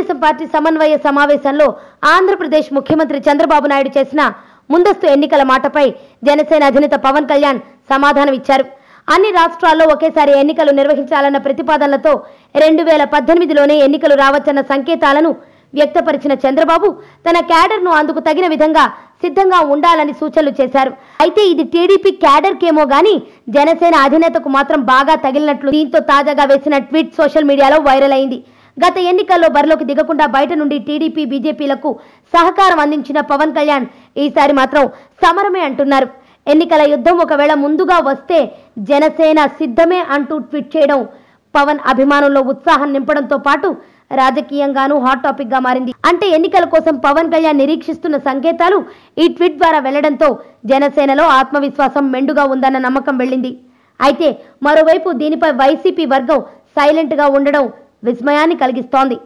Telugu Desam party సమన్వయ సమావేశంలో ఆంధ్రప్రదేశ్ ముఖ్యమంత్రి చంద్రబాబు నాయుడు చేసిన ముందస్తు ఎన్నికల మాటపై జనసేన అధినేత పవన్ కళ్యాణ్ సమాధానం ఇచ్చారు. అన్ని రాష్ట్రాల్లో ఒకేసారి ఎన్నికలు నిర్వహించాలన్న ప్రతిపాదనలతో 2018లోనే ఎన్నికలు రావచ్చన్న సంకేతాలను వ్యక్తపరిచిన చంద్రబాబు తన క్యాడర్ను అందుకు తగిన విధంగా సిద్ధంగా ఉండాలని సూచనలు చేశారు. అయితే ఇది టీడీపీ క్యాడర్ కేమో గానీ జనసేన అధినేతకు మాత్రం బాగా తగిలినట్లు దీంతో తాజాగా వేసిన ట్వీట్ సోషల్ మీడియాలో వైరల్ అయింది. గత ఎన్నికల్లో బరిలోకి దిగకుండా బయట నుండి టీడీపీ బీజేపీలకు సహకారం అందించిన పవన్ కళ్యాణ్ ఈసారి మాత్రం సమరమే అంటున్నారు. ఎన్నికల యుద్ధం ఒకవేళ ముందుగా వస్తే జనసేన సిద్ధమే అంటూ ట్వీట్ చేయడం పవన్ అభిమానుల్లో ఉత్సాహం నింపడంతో పాటు రాజకీయంగానూ హాట్ టాపిక్ గా మారింది. అంటే ఎన్నికల కోసం పవన్ కళ్యాణ్ నిరీక్షిస్తున్న సంకేతాలు ఈ ట్వీట్ ద్వారా వెళ్లడంతో జనసేనలో ఆత్మవిశ్వాసం మెండుగా ఉందన్న నమ్మకం వెళ్ళింది. అయితే మరోవైపు దీనిపై వైసీపీ వర్గం సైలెంట్ గా ఉండడం విస్మయాన్ని కలిగిస్తోంది.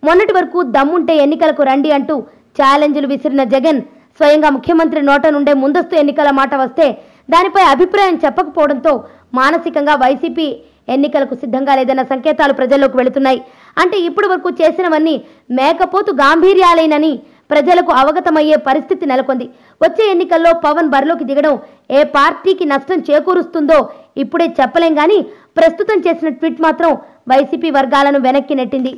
మొన్నటి వరకు దమ్ముంటే ఎన్నికలకు రండి అంటూ ఛాలెంజ్లు విసిరిన జగన్ స్వయంగా ముఖ్యమంత్రి నోట నుండే ముందస్తు ఎన్నికల మాట వస్తే దానిపై అభిప్రాయం చెప్పకపోవడంతో మానసికంగా వైసీపీ ఎన్నికలకు సిద్ధంగా లేదన్న సంకేతాలు ప్రజల్లోకి వెళుతున్నాయి. అంటే ఇప్పటి వరకు చేసినవన్నీ మేకపోతు గాంభీర్యాలేనని ప్రజలకు అవగతమయ్యే పరిస్థితి నెలకొంది. వచ్చే ఎన్నికల్లో పవన్ బరిలోకి దిగడం ఏ పార్టీకి నష్టం చేకూరుస్తుందో ఇప్పుడే చెప్పలేం గానీ ప్రస్తుతం చేసిన ట్వీట్ మాత్రం వైసీపీ వర్గాలను వెనక్కి నెట్టింది.